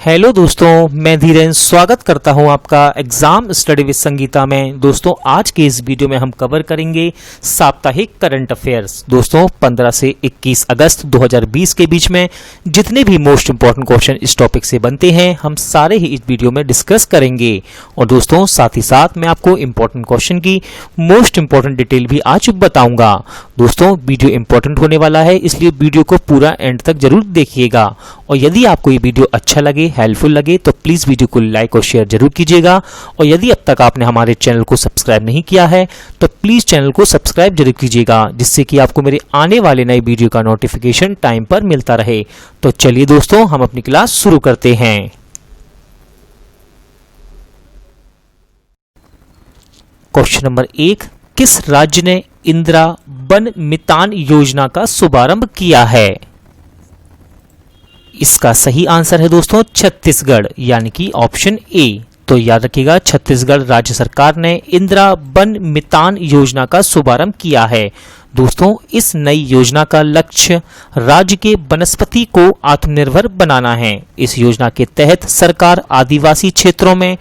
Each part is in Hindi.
हेलो दोस्तों, मैं धीरेन स्वागत करता हूं आपका एग्जाम स्टडी विद संगीता में। दोस्तों, आज के इस वीडियो में हम कवर करेंगे साप्ताहिक करंट अफेयर्स। दोस्तों, 15 से 21 अगस्त 2020 के बीच में जितने भी मोस्ट इंपॉर्टेंट क्वेश्चन इस टॉपिक से बनते हैं, हम सारे ही इस वीडियो में डिस्कस करेंगे। और दोस्तों, साथ ही साथ मैं आपको इंपॉर्टेंट क्वेश्चन की मोस्ट इंपॉर्टेंट डिटेल भी आज बताऊंगा। दोस्तों, वीडियो इंपॉर्टेंट होने वाला है, इसलिए वीडियो को पूरा एंड तक जरूर देखिएगा। और यदि आपको ये वीडियो अच्छा लगे, हेल्पफुल लगे, तो प्लीज वीडियो को लाइक और शेयर जरूर कीजिएगा। और यदि अब तक आपने हमारे चैनल को सब्सक्राइब नहीं किया है तो प्लीज चैनल को सब्सक्राइब जरूर कीजिएगा, जिससे कि आपको मेरे आने वाले नए वीडियो का नोटिफिकेशन टाइम पर मिलता रहे। तो चलिए दोस्तों, हम अपनी क्लास शुरू करते हैं। क्वेश्चन नंबर 1, किस राज्य ने इंदिरा वन मितान योजना का शुभारंभ किया है? इसका सही आंसर है दोस्तों छत्तीसगढ़, यानी कि ऑप्शन ए। तो याद रखिएगा, छत्तीसगढ़ राज्य सरकार ने इंदिरा वन मितान योजना का शुभारंभ किया है। दोस्तों, इस नई योजना का लक्ष्य राज्य के वनस्पति को आत्मनिर्भर बनाना है। इस योजना के तहत सरकार आदिवासी क्षेत्रों में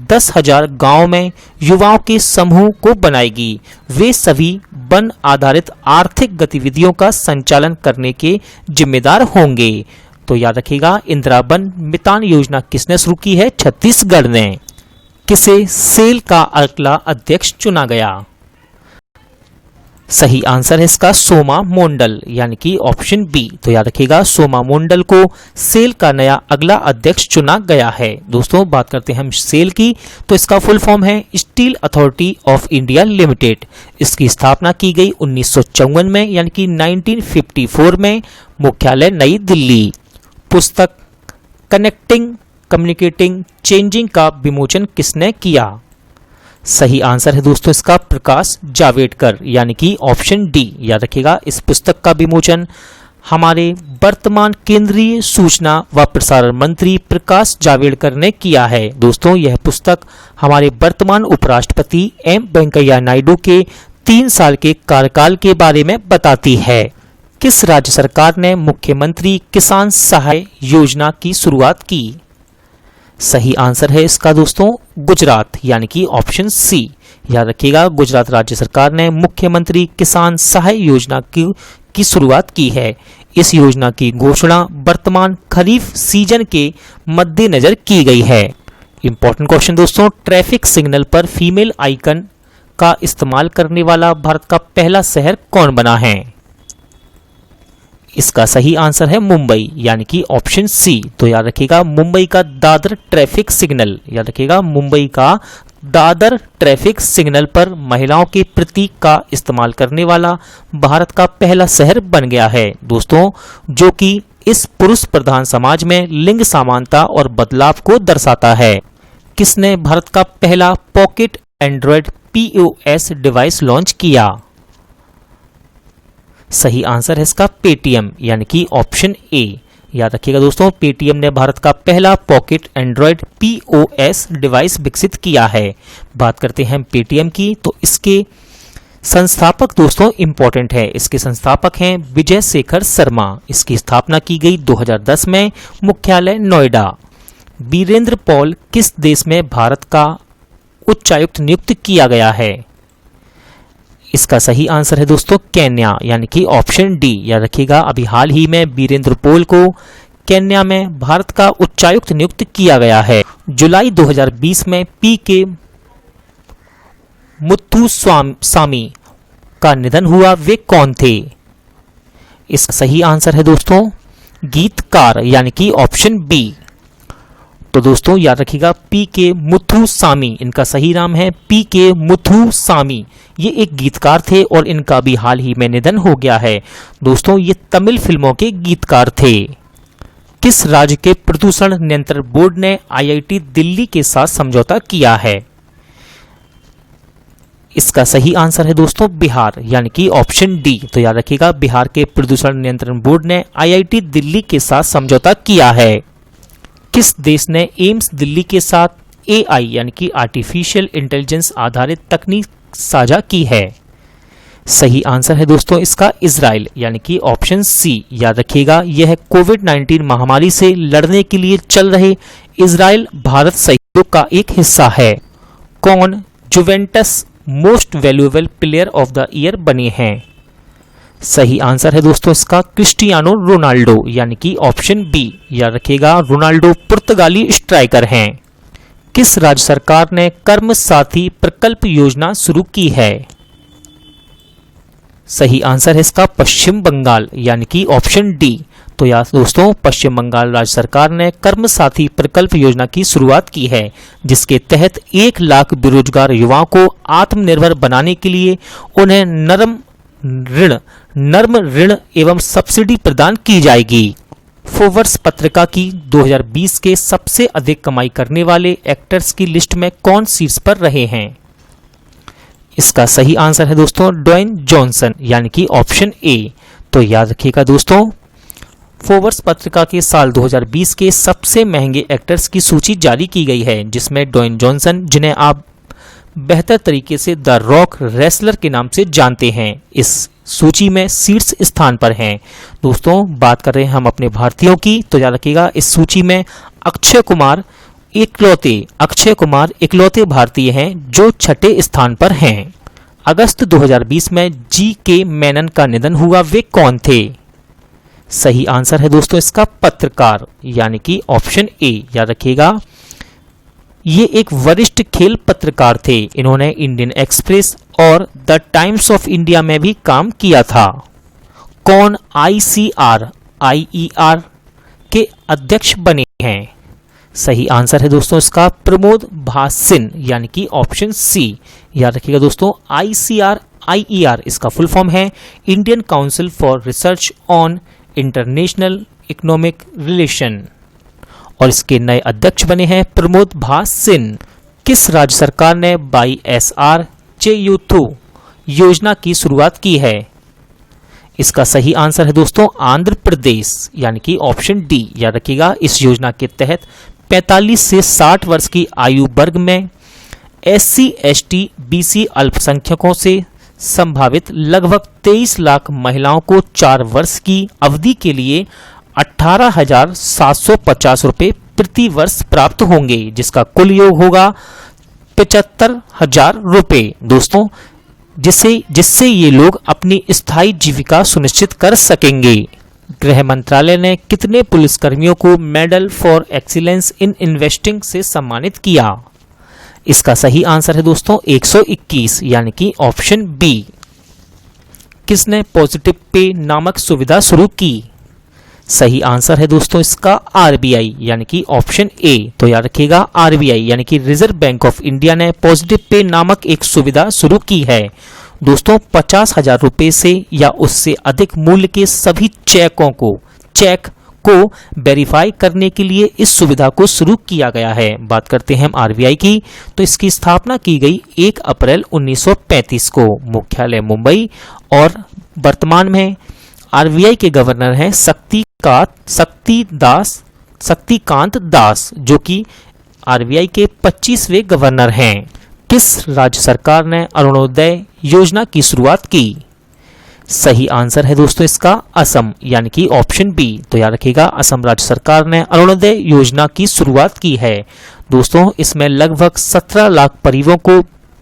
10,000 गांवों में युवाओं के समूह को बनाएगी। वे सभी वन आधारित आर्थिक गतिविधियों का संचालन करने के जिम्मेदार होंगे। तो याद रखिएगा, इंदिरा वन मितान योजना किसने शुरू की है? छत्तीसगढ़ ने। किसे सेल का अगला अध्यक्ष चुना गया? सही आंसर है इसका सोमा मोंडल, यानी कि ऑप्शन बी। तो याद रखिएगा, सोमा मोंडल को सेल का नया अगला अध्यक्ष चुना गया है। दोस्तों, बात करते हैं हम सेल की, तो इसका फुल फॉर्म है steel authority of India limited. इसकी स्थापना की गई 1954 में, यानी कि 1954 में। मुख्यालय नई दिल्ली। पुस्तक कनेक्टिंग, कम्युनिकेटिंग, चेंजिंग का विमोचन किसने किया? सही आंसर है दोस्तों इसका प्रकाश जावड़ेकर, यानी कि ऑप्शन डी। याद रखिएगा, इस पुस्तक का विमोचन हमारे वर्तमान केंद्रीय सूचना व प्रसारण मंत्री प्रकाश जावड़ेकर ने किया है। दोस्तों, यह पुस्तक हमारे वर्तमान उपराष्ट्रपति एम वेंकैया नायडू के 3 साल के कार्यकाल के बारे में बताती है। किस राज्य सरकार ने मुख्यमंत्री किसान सहाय योजना की शुरुआत की? सही आंसर है इसका दोस्तों गुजरात, यानी कि ऑप्शन सी। याद रखिएगा, गुजरात राज्य सरकार ने मुख्यमंत्री किसान सहाय योजना की शुरुआत की है। इस योजना की घोषणा वर्तमान खरीफ सीजन के मद्देनजर की गई है। इंपॉर्टेंट क्वेश्चन दोस्तों, ट्रैफिक सिग्नल पर फीमेल आइकन का इस्तेमाल करने वाला भारत का पहला शहर कौन बना है? इसका सही आंसर है मुंबई, यानी कि ऑप्शन सी। तो याद रखिएगा, मुंबई का दादर ट्रैफिक सिग्नल, याद रखिएगा, मुंबई का दादर ट्रैफिक सिग्नल पर महिलाओं के प्रतीक का इस्तेमाल करने वाला भारत का पहला शहर बन गया है। दोस्तों, जो कि इस पुरुष प्रधान समाज में लिंग समानता और बदलाव को दर्शाता है। किसने भारत का पहला pocket Android POS device launch किया? सही आंसर है इसका पेटीएम, यानी कि ऑप्शन ए। याद रखिएगा दोस्तों, पेटीएम ने भारत का पहला पॉकेट एंड्रॉयड POS डिवाइस विकसित किया है। बात करते हैं पेटीएम की, तो इसके संस्थापक दोस्तों इंपॉर्टेंट है। इसके संस्थापक हैं विजय शेखर शर्मा। इसकी स्थापना की गई 2010 में। मुख्यालय नोएडा। वीरेंद्र पॉल किस देश में भारत का उच्चायुक्त नियुक्त किया गया है? इसका सही आंसर है दोस्तों केन्या, यानी कि ऑप्शन डी। याद रखिएगा, अभी हाल ही में वीरेंद्र पॉल को केन्या में भारत का उच्चायुक्त नियुक्त किया गया है। जुलाई 2020 में PK मुथुस्वामी का निधन हुआ। वे कौन थे? इसका सही आंसर है दोस्तों गीतकार, यानी कि ऑप्शन बी। तो दोस्तों, याद रखिएगा, PK मुथुस्वामी, इनका सही नाम है PK मुथुस्वामी। ये एक गीतकार थे और इनका भी हाल ही में निधन हो गया है। दोस्तों, ये तमिल फिल्मों के गीतकार थे। किस राज्य के प्रदूषण नियंत्रण बोर्ड ने IIT दिल्ली के साथ समझौता किया है? इसका सही आंसर है दोस्तों बिहार, यानी कि ऑप्शन डी। तो याद रखिएगा, बिहार के प्रदूषण नियंत्रण बोर्ड ने IIT दिल्ली के साथ समझौता किया है। किस देश ने एम्स दिल्ली के साथ AI, यानी कि आर्टिफिशियल इंटेलिजेंस आधारित तकनीक साझा की है? सही आंसर है दोस्तों इसका इजराइल यानी कि ऑप्शन सी। याद रखिएगा यह कोविड-19 महामारी से लड़ने के लिए चल रहे इजराइल भारत सहयोग का एक हिस्सा है। कौन Juventus most valuable player of the year बने हैं? सही आंसर है दोस्तों इसका क्रिस्टियानो रोनाल्डो यानी कि ऑप्शन बी। याद रखिएगा रोनाल्डो पुर्तगाली स्ट्राइकर हैं। किस राज्य सरकार ने कर्म साथी प्रकल्प योजना शुरू की है? सही आंसर है इसका पश्चिम बंगाल यानी कि ऑप्शन डी। तो यार दोस्तों पश्चिम बंगाल राज्य सरकार ने कर्म साथी प्रकल्प योजना की शुरुआत की है, जिसके तहत 1 लाख बेरोजगार युवाओं को आत्मनिर्भर बनाने के लिए उन्हें नर्म ऋण एवं सब्सिडी प्रदान की जाएगी। फोर्ब्स पत्रिका की 2020 के सबसे अधिक कमाई करने वाले एक्टर्स की लिस्ट में कौन शीर्ष पर रहे हैं? इसका सही आंसर है दोस्तों ड्वेन जॉनसन यानी कि ऑप्शन ए। तो याद रखिएगा दोस्तों फोर्ब्स पत्रिका के साल 2020 के सबसे महंगे एक्टर्स की सूची जारी की गई है, जिसमें ड्वेन जॉनसन, जिन्हें आप बेहतर तरीके से द रॉक रेसलर के नाम से जानते हैं, इस सूची में शीर्ष स्थान पर हैं। दोस्तों बात कर रहे हैं हम अपने भारतीयों की, तो याद रखिएगा इस सूची में अक्षय कुमार इकलौते भारतीय हैं जो 6ठे स्थान पर हैं। अगस्त 2020 में जी.के. मेनन का निधन हुआ, वे कौन थे? सही आंसर है दोस्तों इसका पत्रकार यानी कि ऑप्शन ए। याद रखिएगा ये एक वरिष्ठ खेल पत्रकार थे। इन्होंने इंडियन एक्सप्रेस और द टाइम्स ऑफ इंडिया में भी काम किया था। कौन ICR के अध्यक्ष बने हैं? सही आंसर है दोस्तों इसका प्रमोद भासिन यानी कि ऑप्शन सी। याद रखिएगा दोस्तों ICR इसका फुल फॉर्म है Indian council for research on international economic relation, और इसके नए अध्यक्ष बने हैं प्रमोद भासिन। किस राज्य सरकार ने YSR चेयूथू योजना की शुरुआत की है? इसका सही आंसर है दोस्तों आंध्र प्रदेश यानी कि ऑप्शन डी। याद रखिएगा इस योजना के तहत 45 से 60 वर्ष की आयु वर्ग में SC ST BC अल्पसंख्यकों से संभावित लगभग 23 लाख महिलाओं को 4 वर्ष की अवधि के लिए 18,750 रुपये प्रति वर्ष प्राप्त होंगे, जिसका कुल योग होगा 75,000 रुपये दोस्तों, जिससे ये लोग अपनी स्थायी जीविका सुनिश्चित कर सकेंगे। गृह मंत्रालय ने कितने पुलिसकर्मियों को medal for excellence in investing से सम्मानित किया? इसका सही आंसर है दोस्तों 121 यानी कि ऑप्शन बी। किसने पॉजिटिव पे नामक सुविधा शुरू की? सही आंसर है दोस्तों इसका RBI यानी कि ऑप्शन ए। तो याद रखिएगा RBI यानी कि रिजर्व बैंक ऑफ इंडिया ने पॉजिटिव पे नामक एक सुविधा शुरू की है। दोस्तों 50,000 रुपये से या उससे अधिक मूल्य के सभी चेक को वेरीफाई करने के लिए इस सुविधा को शुरू किया गया है। बात करते हैं हम RBI की, तो इसकी स्थापना की गई 1 अप्रैल 1935 को। मुख्यालय मुंबई, और वर्तमान में RBI के गवर्नर हैं शक्तिकांत दास, जो कि RBI के 25वें गवर्नर हैं। किस राज्य सरकार ने अरुणोदय योजना की शुरुआत की? सही आंसर है दोस्तों इसका असम यानी कि ऑप्शन बी। तो याद रखिएगा असम राज्य सरकार ने अरुणोदय योजना की शुरुआत की है। दोस्तों इसमें लगभग 17 लाख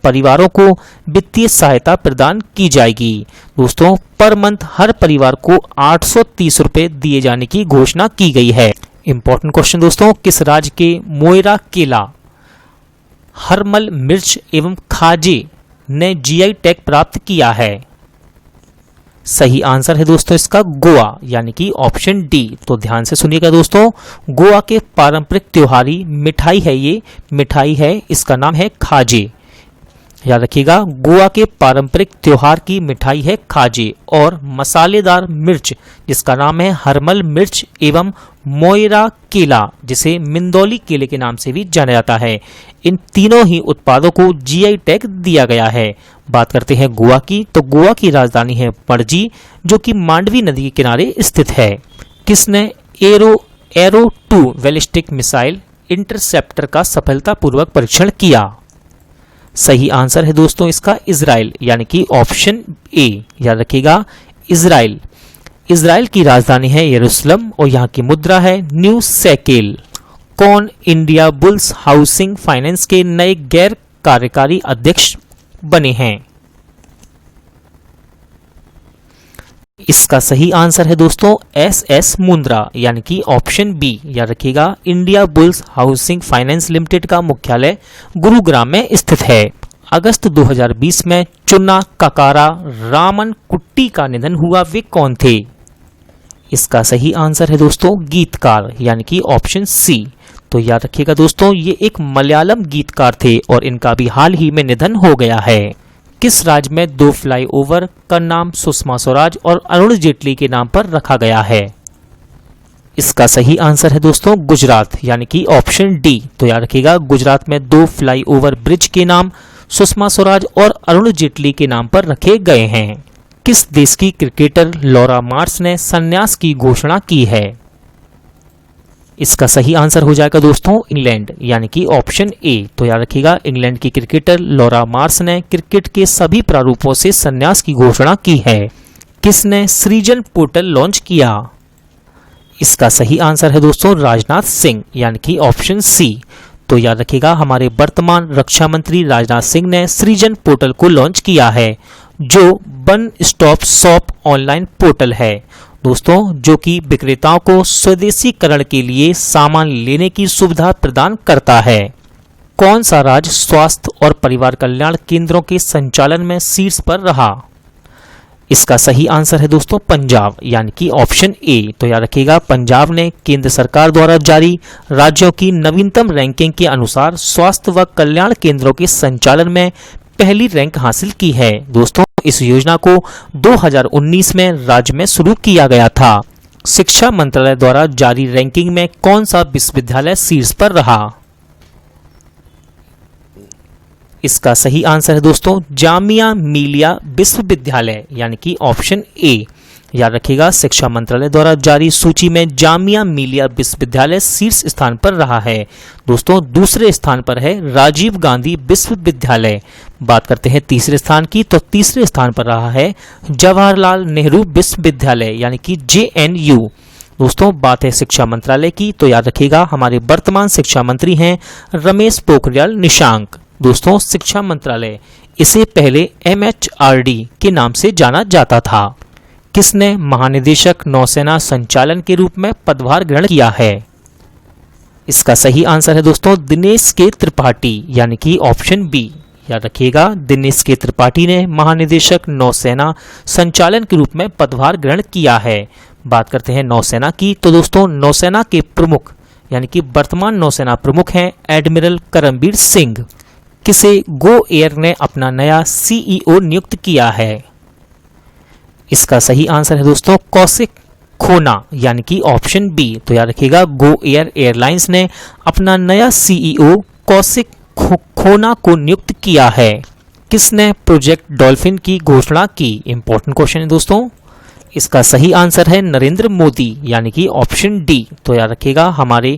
परिवारों को वित्तीय सहायता प्रदान की जाएगी। दोस्तों पर मंथ हर परिवार को 830 रुपये दिए जाने की घोषणा की गई है। इंपॉर्टेंट क्वेश्चन दोस्तों, किस राज्य के मोयरा केला, हरमल मिर्च एवं खाजे ने GI टैग प्राप्त किया है? सही आंसर है दोस्तों इसका गोवा यानी कि ऑप्शन डी। तो ध्यान से सुनिएगा दोस्तों, गोवा के पारंपरिक त्योहारी मिठाई है, ये मिठाई है, इसका नाम है खाजे। याद रखिएगा गोवा के पारंपरिक त्योहार की मिठाई है खाजे, और मसालेदार मिर्च जिसका नाम है हरमल मिर्च एवं मोयरा केला, जिसे मिंदौली केले के नाम से भी जाना जाता है। इन तीनों ही उत्पादों को GI टैग दिया गया है। बात करते हैं गोवा की, तो गोवा की राजधानी है पणजी, जो कि मांडवी नदी के किनारे स्थित है। किसने एरो 2 बैलिस्टिक मिसाइल इंटरसेप्टर का सफलतापूर्वक परीक्षण किया? सही आंसर है दोस्तों इसका इजराइल, यानी कि ऑप्शन ए, याद रखिएगा इजराइल। इजराइल की राजधानी है यरूशलेम और यहाँ की मुद्रा है न्यू शेकेल। कौन इंडिया बुल्स हाउसिंग फाइनेंस के नए गैर कार्यकारी अध्यक्ष बने हैं? इसका सही आंसर है दोस्तों एस मुंद्रा, यानी कि ऑप्शन बी, याद रखिएगा India bulls housing finance limited का मुख्यालय गुरुग्राम में स्थित है। अगस्त 2020 में चुन्ना काकारा रामन कुट्टी का निधन हुआ, वे कौन थे? इसका सही आंसर है दोस्तों गीतकार, यानी कि ऑप्शन सी। तो याद रखिएगा दोस्तों ये एक मलयालम गीतकार थे और इनका भी हाल ही में निधन हो गया है। किस राज्य में 2 फ्लाईओवर का नाम सुषमा स्वराज और अरुण जेटली के नाम पर रखा गया है? इसका सही आंसर है दोस्तों गुजरात, यानी कि ऑप्शन डी। तो याद रखिएगा गुजरात में 2 फ्लाईओवर ब्रिज के नाम सुषमा स्वराज और अरुण जेटली के नाम पर रखे गए हैं। किस देश की क्रिकेटर लॉरा मार्श ने संन्यास की घोषणा की है? इसका सही आंसर हो जाएगा दोस्तों इंग्लैंड, यानी कि ऑप्शन ए। तो याद रखिएगा इंग्लैंड की क्रिकेटर लॉरा मार्श ने क्रिकेट के सभी प्रारूपों से संन्यास की घोषणा की है। किसने सृजन पोर्टल लॉन्च किया? इसका सही आंसर है दोस्तों राजनाथ सिंह, यानी कि ऑप्शन सी। तो याद रखिएगा हमारे वर्तमान रक्षा मंत्री राजनाथ सिंह ने सृजन पोर्टल को लॉन्च किया है, जो one stop shop online portal है दोस्तों, जो कि विक्रेताओं को स्वदेशीकरण के लिए सामान लेने की सुविधा प्रदान करता है। कौन सा राज्य स्वास्थ्य और परिवार कल्याण केंद्रों के संचालन में शीर्ष पर रहा? इसका सही आंसर है दोस्तों पंजाब, यानी कि ऑप्शन ए। तो याद रखिएगा पंजाब ने केंद्र सरकार द्वारा जारी राज्यों की नवीनतम रैंकिंग के अनुसार स्वास्थ्य व कल्याण केंद्रों के संचालन में पहली रैंक हासिल की है दोस्तों। इस योजना को 2019 में राज्य में शुरू किया गया था। शिक्षा मंत्रालय द्वारा जारी रैंकिंग में कौन सा विश्वविद्यालय शीर्ष पर रहा? इसका सही आंसर है दोस्तों जामिया मिलिया विश्वविद्यालय, यानी कि ऑप्शन ए। याद रखिएगा शिक्षा मंत्रालय द्वारा जारी सूची में जामिया मिलिया विश्वविद्यालय शीर्ष स्थान पर रहा है दोस्तों। दूसरे स्थान पर है राजीव गांधी विश्वविद्यालय। बात करते हैं तीसरे स्थान की, तो तीसरे स्थान पर रहा है जवाहरलाल नेहरू विश्वविद्यालय, यानी कि JNU दोस्तों। बात है शिक्षा मंत्रालय की, तो याद रखिएगा हमारे वर्तमान शिक्षा मंत्री हैं रमेश पोखरियाल निशंक दोस्तों। शिक्षा मंत्रालय इसे पहले MHRD के नाम से जाना जाता था। किसने महानिदेशक नौसेना संचालन के रूप में पदभार ग्रहण किया है? इसका सही आंसर है दोस्तों दिनेश के त्रिपाठी, यानी कि ऑप्शन बी। याद रखिएगा दिनेश के त्रिपाठी ने महानिदेशक नौसेना संचालन के रूप में पदभार ग्रहण किया है। बात करते हैं नौसेना की, तो दोस्तों नौसेना के प्रमुख, यानी कि वर्तमान नौसेना प्रमुख हैं एडमिरल करमबीर सिंह। किसे गो एयर ने अपना नया CEO नियुक्त किया है? इसका सही आंसर है दोस्तों कौशिक खोना, यानी कि ऑप्शन बी। तो याद रखिएगा गो एयर एयरलाइंस ने अपना नया CEO कौशिक खोना को नियुक्त किया है। किसने प्रोजेक्ट डॉल्फिन की घोषणा की? इंपॉर्टेंट क्वेश्चन है दोस्तों। इसका सही आंसर है नरेंद्र मोदी, यानी कि ऑप्शन डी। तो याद रखिएगा हमारे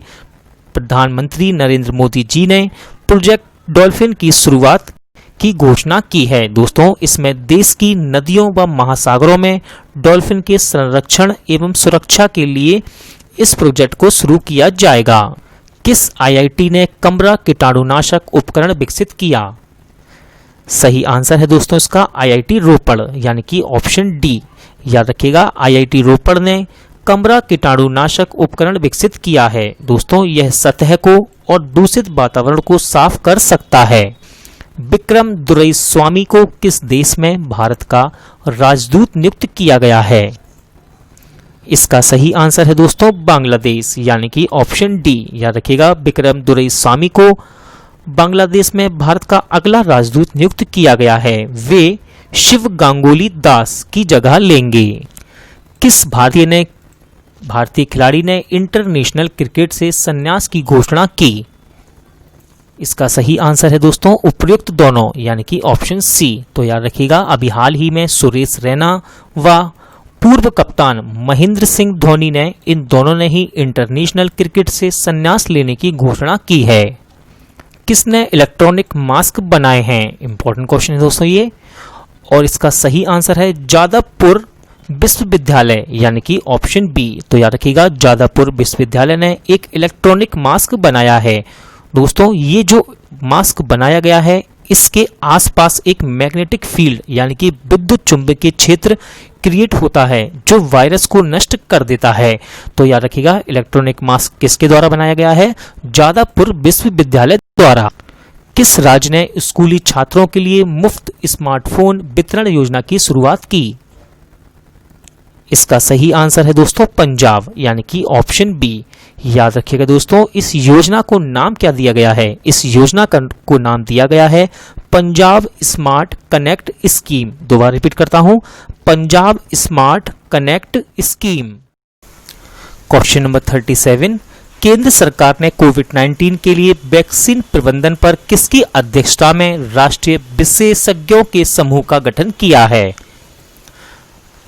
प्रधानमंत्री नरेंद्र मोदी जी ने प्रोजेक्ट डॉल्फिन की शुरुआत की घोषणा की है दोस्तों। इसमें देश की नदियों व महासागरों में डॉल्फिन के संरक्षण एवं सुरक्षा के लिए इस प्रोजेक्ट को शुरू किया जाएगा। किस IIT ने कमरा कीटाणुनाशक उपकरण विकसित किया? सही आंसर है दोस्तों इसका IIT रोपड़, यानी कि ऑप्शन डी। याद रखिएगा IIT रोपड़ ने कमरा कीटाणुनाशक उपकरण विकसित किया है दोस्तों। यह सतह को और दूषित वातावरण को साफ कर सकता है। विक्रम दुरईस्वामी को किस देश में भारत का राजदूत नियुक्त किया गया है? इसका सही आंसर है दोस्तों बांग्लादेश, यानी कि ऑप्शन डी। याद रखिएगा विक्रम दुरईस्वामी को बांग्लादेश में भारत का अगला राजदूत नियुक्त किया गया है। वे शिव गांगुली दास की जगह लेंगे। किस भारतीय खिलाड़ी ने इंटरनेशनल क्रिकेट से संन्यास की घोषणा की? इसका सही आंसर है दोस्तों उपयुक्त दोनों, यानी कि ऑप्शन सी। तो याद रखिएगा अभी हाल ही में सुरेश रैना व पूर्व कप्तान महेंद्र सिंह धोनी ने इन दोनों ने ही इंटरनेशनल क्रिकेट से संन्यास लेने की घोषणा की है। किसने इलेक्ट्रॉनिक मास्क बनाए हैं? इंपॉर्टेंट क्वेश्चन है दोस्तों ये। और इसका सही आंसर है जादवपुर विश्वविद्यालय, यानी कि ऑप्शन बी। तो याद रखिएगा, जादवपुर विश्वविद्यालय ने एक इलेक्ट्रॉनिक मास्क बनाया है। दोस्तों ये जो मास्क बनाया गया है, इसके आसपास एक मैग्नेटिक फील्ड यानी कि विद्युत चुंबकीय क्षेत्र क्रिएट होता है जो वायरस को नष्ट कर देता है। तो याद रखिएगा, इलेक्ट्रॉनिक मास्क किसके द्वारा बनाया गया है? जादवपुर विश्वविद्यालय द्वारा। किस राज्य ने स्कूली छात्रों के लिए मुफ्त स्मार्टफोन वितरण योजना की शुरुआत की? इसका सही आंसर है दोस्तों पंजाब, यानी कि ऑप्शन बी। याद रखिएगा दोस्तों, इस योजना को नाम क्या दिया गया है? इस योजना को नाम दिया गया है पंजाब स्मार्ट कनेक्ट स्कीम। दोबारा रिपीट करता हूं, Punjab smart connect scheme. Question number 37, केंद्र सरकार ने कोविड-19 के लिए वैक्सीन प्रबंधन पर किसकी अध्यक्षता में राष्ट्रीय विशेषज्ञों के समूह का गठन किया है?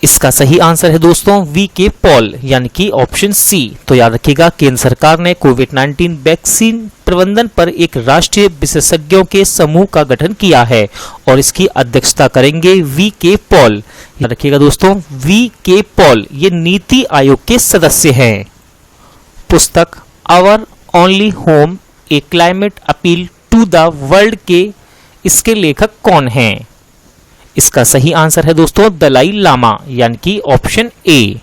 इसका सही आंसर है दोस्तों वी के पॉल, यानी कि ऑप्शन सी। तो याद रखिएगा, केंद्र सरकार ने कोविड-19 वैक्सीन प्रबंधन पर एक राष्ट्रीय विशेषज्ञों के समूह का गठन किया है और इसकी अध्यक्षता करेंगे वी के पॉल। याद रखिएगा दोस्तों, वी के पॉल ये नीति आयोग के सदस्य हैं। पुस्तक our only home a climate appeal to the world के इसके लेखक कौन हैं? इसका सही आंसर है दोस्तों दलाई लामा, यानी कि ऑप्शन ए।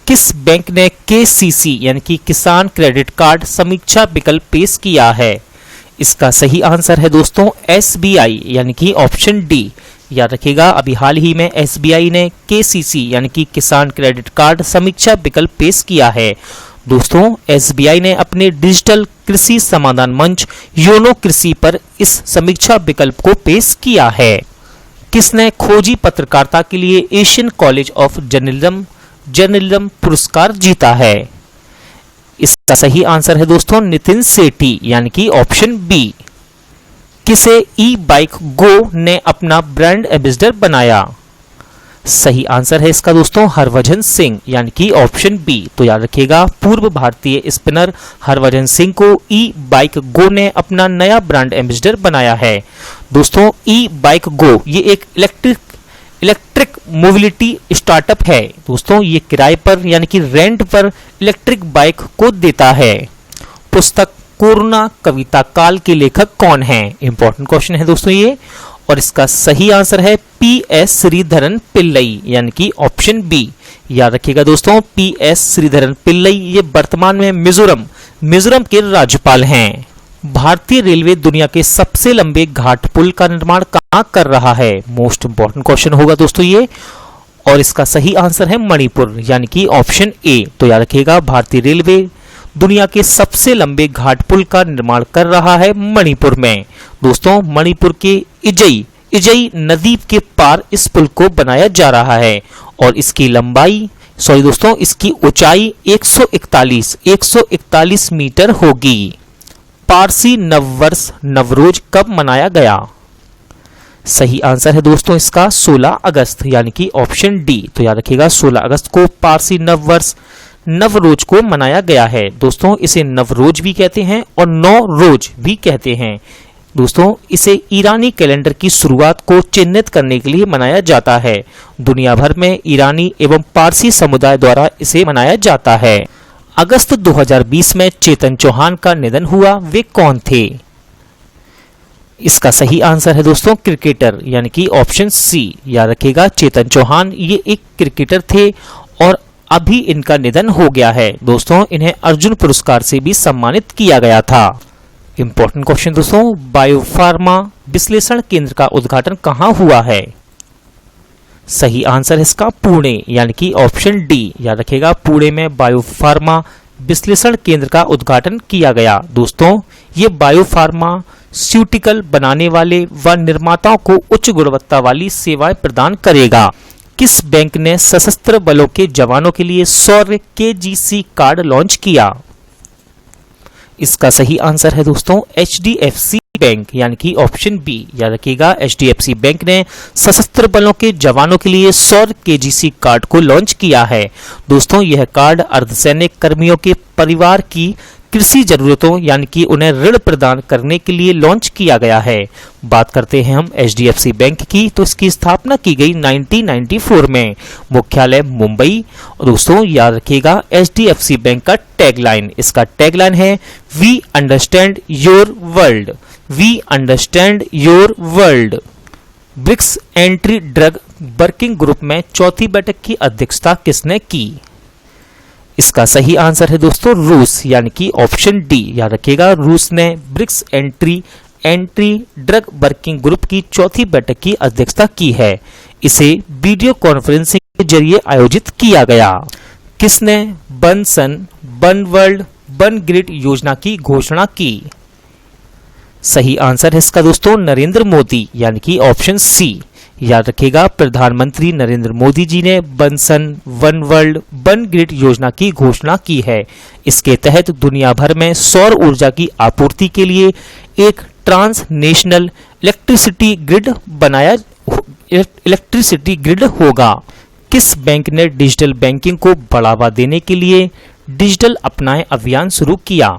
किस बैंक ने केसीसी यानी कि किसान क्रेडिट कार्ड समीक्षा विकल्प पेश किया है? इसका सही आंसर है दोस्तों एसबीआई, यानी कि ऑप्शन डी। याद रखिएगा, अभी हाल ही में एसबीआई ने केसीसी यानी कि किसान क्रेडिट कार्ड समीक्षा विकल्प पेश किया है। दोस्तों एसबीआई ने अपने डिजिटल कृषि समाधान मंच योनो कृषि पर इस समीक्षा विकल्प को पेश किया है। किसने खोजी पत्रकारिता के लिए एशियन कॉलेज ऑफ जर्नलिज्म पुरस्कार जीता है? इसका सही आंसर है दोस्तों नितिन सेठी, यानी कि ऑप्शन बी। किसे ई बाइक गो ने अपना ब्रांड एम्बेसडर बनाया? सही आंसर है इसका दोस्तों हरभजन सिंह, यानी कि ऑप्शन बी। तो याद रखिएगा, पूर्व भारतीय स्पिनर हरभजन सिंह को ई बाइक गो ने अपना नया ब्रांड एम्बेसडर बनाया है। दोस्तों ई बाइक गो ये एक इलेक्ट्रिक मोबिलिटी स्टार्टअप है। दोस्तों ये किराए पर यानी कि रेंट पर इलेक्ट्रिक बाइक को देता है। पुस्तक कोरोना कविता काल के लेखक कौन हैं? इंपॉर्टेंट क्वेश्चन है दोस्तों ये। और इसका सही आंसर है पीएस श्रीधरन पिल्लई, यानी कि ऑप्शन बी। याद रखिएगा दोस्तों, पीएस श्रीधरन पिल्लई ये वर्तमान में मिजोरम के राज्यपाल हैं। भारतीय रेलवे दुनिया के सबसे लंबे घाट पुल का निर्माण कहां कर रहा है? मोस्ट इंपॉर्टेंट क्वेश्चन होगा दोस्तों ये। और इसका सही आंसर है मणिपुर, यानी कि ऑप्शन ए। तो याद रखिएगा, भारतीय रेलवे दुनिया के सबसे लंबे घाट पुल का निर्माण कर रहा है मणिपुर में। दोस्तों मणिपुर के इजई नदी के पार इस पुल को बनाया जा रहा है और इसकी इसकी ऊंचाई 141 मीटर होगी। पारसी नववर्ष नवरोज कब मनाया गया? सही आंसर है दोस्तों इसका 16 अगस्त, यानी कि ऑप्शन डी। तो याद रखिएगा, 16 अगस्त को पारसी नववर्ष नवरोज को मनाया गया है। दोस्तों इसे नवरोज भी कहते हैं और नौरोज भी कहते हैं। दोस्तों इसे ईरानी कैलेंडर की शुरुआत को चिन्हित करने के लिए मनाया जाता है। दुनिया भर में ईरानी एवं पारसी समुदाय द्वारा इसे मनाया जाता है। अगस्त 2020 में चेतन चौहान का निधन हुआ, वे कौन थे? इसका सही आंसर है दोस्तों क्रिकेटर, यानी कि ऑप्शन सी। याद रखिएगा, चेतन चौहान ये एक क्रिकेटर थे और अभी इनका निधन हो गया है। दोस्तों इन्हें अर्जुन पुरस्कार से भी सम्मानित किया गया था। इंपॉर्टेंट क्वेश्चन दोस्तों, बायोफार्मा विश्लेषण केंद्र का उद्घाटन कहां हुआ है? सही आंसर है इसका पुणे, यानी कि ऑप्शन डी। याद रखिएगा, पुणे में बायोफार्मा विश्लेषण केंद्र का उद्घाटन किया गया। दोस्तों ये बायोफार्मास्यूटिकल बनाने वाले व निर्माताओं को उच्च गुणवत्ता वाली सेवाएं प्रदान करेगा। किस बैंक ने सशस्त्र बलों के जवानों के लिए शौर्य केजीसी कार्ड लॉन्च किया? इसका सही आंसर है दोस्तों एचडीएफसी बैंक, यानी कि ऑप्शन बी। याद रखिएगा, एचडीएफसी बैंक ने सशस्त्र बलों के जवानों के लिए शौर्य केजीसी कार्ड को लॉन्च किया है। दोस्तों यह कार्ड अर्धसैनिक कर्मियों के परिवार की कृषि जरूरतों यानी कि उन्हें ऋण प्रदान करने के लिए लॉन्च किया गया है। बात करते हैं हम एचडीएफसी बैंक की, तो इसकी स्थापना की गई 1994 में, मुख्यालय मुंबई। दोस्तों याद रखिएगा एचडीएफसी बैंक का टैगलाइन, इसका टैगलाइन है we understand your world, we understand your world. BRICS anti drug working group में चौथी बैठक की अध्यक्षता किसने की? इसका सही आंसर है दोस्तों रूस, यानी कि ऑप्शन डी। याद रखिएगा रूस ने BRICS anti drug working group की चौथी बैठक की अध्यक्षता की है। इसे वीडियो कॉन्फ्रेंसिंग के जरिए आयोजित किया गया। किसने वन सन, वन वर्ल्ड, वन ग्रिड योजना की घोषणा की? सही आंसर है इसका दोस्तों नरेंद्र मोदी, यानी कि ऑप्शन सी। याद रखिएगा प्रधानमंत्री नरेंद्र मोदी जी ने वन सन, वन वर्ल्ड, वन ग्रिड योजना की घोषणा की है। इसके तहत दुनिया भर में सौर ऊर्जा की आपूर्ति के लिए एक ट्रांसनेशनल इलेक्ट्रिसिटी ग्रिड होगा। किस बैंक ने डिजिटल बैंकिंग को बढ़ावा देने के लिए डिजिटल अपनाएं अभियान शुरू किया?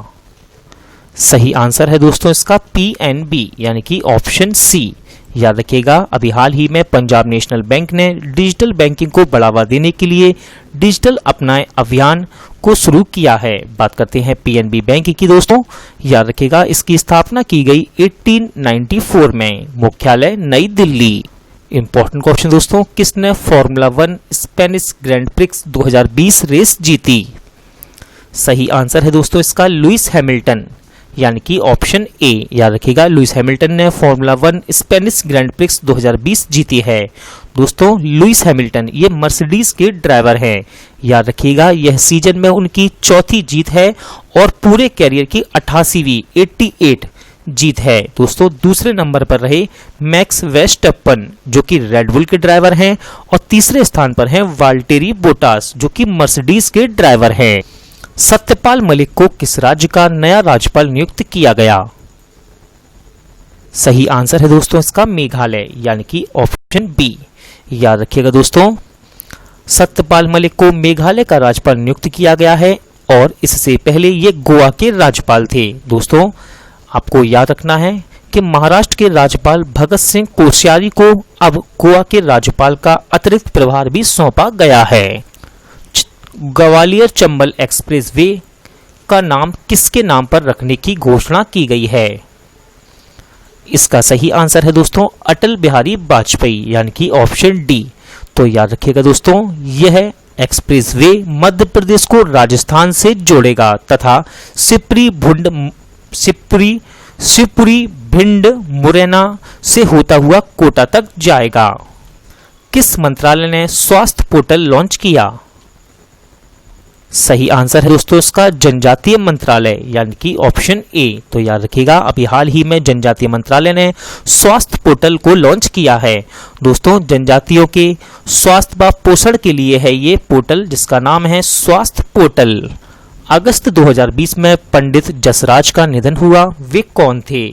सही आंसर है दोस्तों इसका पीएनबी, यानी कि ऑप्शन सी। याद रखिएगा अभी हाल ही में पंजाब नेशनल बैंक ने डिजिटल बैंकिंग को बढ़ावा देने के लिए डिजिटल अपनाएं अभियान को शुरू किया है। बात करते हैं पीएनबी बैंक की दोस्तों। याद रखिएगा इसकी स्थापना की गई 1894 में, मुख्यालय नई दिल्ली। इंपॉर्टेंट क्वेश्चन दोस्तों, किसने formula 1 Spanish grand prix 2020 race जीती? सही आंसर है दोस्तों इसका लुइस हैमिल्टन, यानी कि ऑप्शन ए। याद रखिएगा लुइस हैमिल्टन ने फॉर्मूला 1 स्पेनिश ग्रैंड प्रिक्स 2020 जीती है। दोस्तों लुइस हैमिल्टन ये मर्सिडीज के ड्राइवर हैं। याद रखिएगा यह सीजन में उनकी चौथी जीत है और पूरे कैरियर की 88 जीत है। दोस्तों दूसरे नंबर पर रहे मैक्स वेस्टअप्पन जो कि रेडबुल के ड्राइवर हैं, और तीसरे स्थान पर हैं वाल्टेरी बोटास जो कि मर्सिडीज के ड्राइवर हैं। सत्यपाल मलिक को किस राज्य का नया राज्यपाल नियुक्त किया गया? सही आंसर है दोस्तों इसका मेघालय, यानी कि ऑप्शन बी। याद रखिएगा दोस्तों सत्यपाल मलिक को मेघालय का राज्यपाल नियुक्त किया गया है और इससे पहले ये गोवा के राज्यपाल थे। दोस्तों आपको याद रखना है कि महाराष्ट्र के राज्यपाल भगत सिंह कोश्यारी को अब गोवा के राज्यपाल का अतिरिक्त प्रभार भी सौंपा गया है। ग्वालियर चंबल एक्सप्रेसवे का नाम किसके नाम पर रखने की घोषणा की गई है? इसका सही आंसर है दोस्तों अटल बिहारी वाजपेयी, यानी कि ऑप्शन डी। तो याद रखिएगा दोस्तों यह एक्सप्रेसवे मध्य प्रदेश को राजस्थान से जोड़ेगा तथा शिवपुरी भिंड मुरैना से होता हुआ कोटा तक जाएगा। किस मंत्रालय ने स्वास्थ्य पोर्टल लॉन्च किया? सही आंसर है दोस्तों इसका जनजातीय मंत्रालय, यानी कि ऑप्शन ए। तो याद रखिएगा अभी हाल ही में जनजातीय मंत्रालय ने स्वास्थ्य पोर्टल को लॉन्च किया है। दोस्तों जनजातियों के स्वास्थ्य व पोषण के लिए है ये पोर्टल जिसका नाम है स्वास्थ्य पोर्टल। अगस्त 2020 में पंडित जसराज का निधन हुआ, वे कौन थे?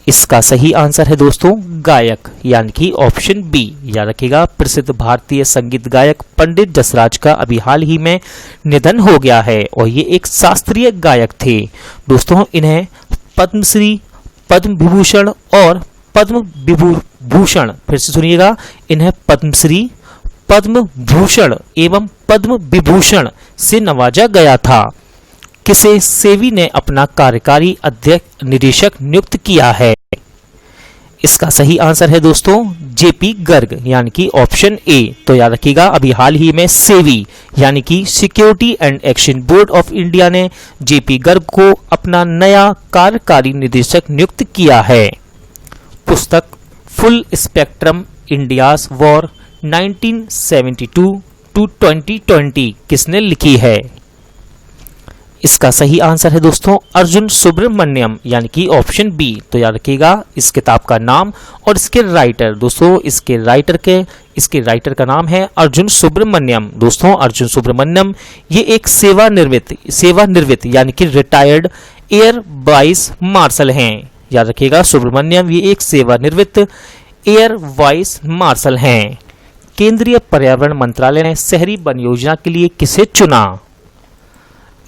इसका सही आंसर है दोस्तों गायक, यानी कि ऑप्शन बी। याद रखिएगा प्रसिद्ध भारतीय संगीत गायक पंडित जसराज का अभी हाल ही में निधन हो गया है और ये एक शास्त्रीय गायक थे। दोस्तों इन्हें पद्मश्री, पद्म विभूषण और पद्म विभूषण, फिर से सुनिएगा, इन्हें पद्मश्री, पद्म भूषण एवं पद्म विभूषण से नवाजा गया था। किसे सेवी ने अपना कार्यकारी अध्यक्ष निदेशक नियुक्त किया है? इसका सही आंसर है दोस्तों जेपी गर्ग, यानी कि ऑप्शन ए। तो याद रखिएगा अभी हाल ही में सेवी यानी कि security and exchange board of India ने जेपी गर्ग को अपना नया कार्यकारी निदेशक नियुक्त किया है। पुस्तक full spectrum India's war 1972 to 2020 किसने लिखी है? इसका सही आंसर है दोस्तों अर्जुन सुब्रमण्यम, यानी कि ऑप्शन बी। तो याद रखिएगा इस किताब का नाम और इसके राइटर, दोस्तों इसके राइटर का नाम है अर्जुन सुब्रमण्यम। दोस्तों अर्जुन सुब्रमण्यम ये एक सेवानिवृत्त यानी कि रिटायर्ड एयर वाइस मार्शल हैं। याद रखिएगा सुब्रमण्यम ये एक सेवानिवृत्त एयर वाइस मार्शल हैं। केंद्रीय पर्यावरण मंत्रालय ने शहरी वन योजना के लिए किसे चुना?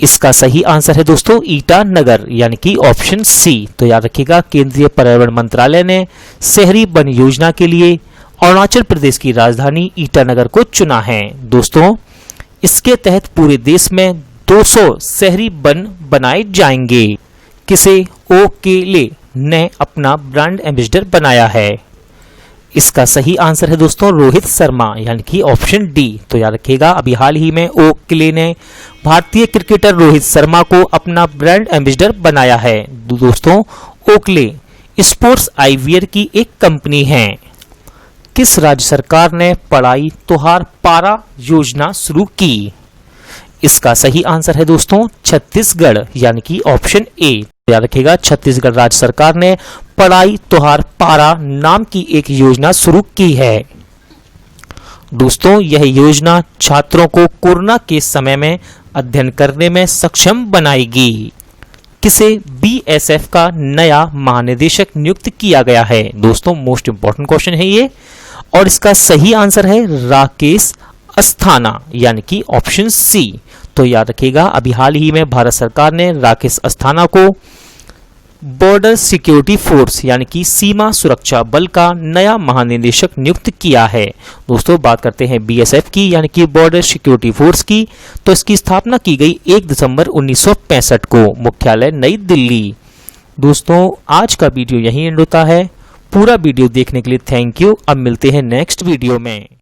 इसका सही आंसर है दोस्तों ईटानगर यानी कि ऑप्शन सी। तो याद रखिएगा केंद्रीय पर्यावरण मंत्रालय ने शहरी वन योजना के लिए अरुणाचल प्रदेश की राजधानी ईटानगर को चुना है। दोस्तों इसके तहत पूरे देश में 200 शहरी वन बनाए जाएंगे। किसे ओकेले ने अपना ब्रांड एम्बेसडर बनाया है? इसका सही आंसर है दोस्तों रोहित शर्मा यानी कि ऑप्शन डी। तो याद रखिएगा अभी हाल ही में ओकले ने भारतीय क्रिकेटर रोहित शर्मा को अपना ब्रांड एम्बेसडर बनाया है। दोस्तों ओकले स्पोर्ट्स आईवियर की एक कंपनी है। किस राज्य सरकार ने पढ़ाई तोहार पारा योजना शुरू की? इसका सही आंसर है दोस्तों छत्तीसगढ़ यानी कि ऑप्शन ए। याद रखिएगा छत्तीसगढ़ राज्य सरकार ने पढ़ाई तोहार पारा नाम की एक योजना शुरू की है। दोस्तों यह योजना छात्रों को कोरोना के समय में अध्ययन करने में सक्षम बनाएगी। किसे बीएसएफ का नया महानिदेशक नियुक्त किया गया है? दोस्तों मोस्ट इंपॉर्टेंट क्वेश्चन है ये और इसका सही आंसर है राकेश अस्थाना यानी कि ऑप्शन सी। तो याद रखिएगा अभी हाल ही में भारत सरकार ने राकेश अस्थाना को बॉर्डर सिक्योरिटी फोर्स यानी कि सीमा सुरक्षा बल का नया महानिदेशक नियुक्त किया है। दोस्तों बात करते हैं बीएसएफ की यानी कि बॉर्डर सिक्योरिटी फोर्स की। तो इसकी स्थापना की गई 1 दिसंबर 1965 को, मुख्यालय नई दिल्ली। दोस्तों आज का वीडियो यहीं एंड होता है। पूरा वीडियो देखने के लिए थैंक यू। अब मिलते हैं नेक्स्ट वीडियो में।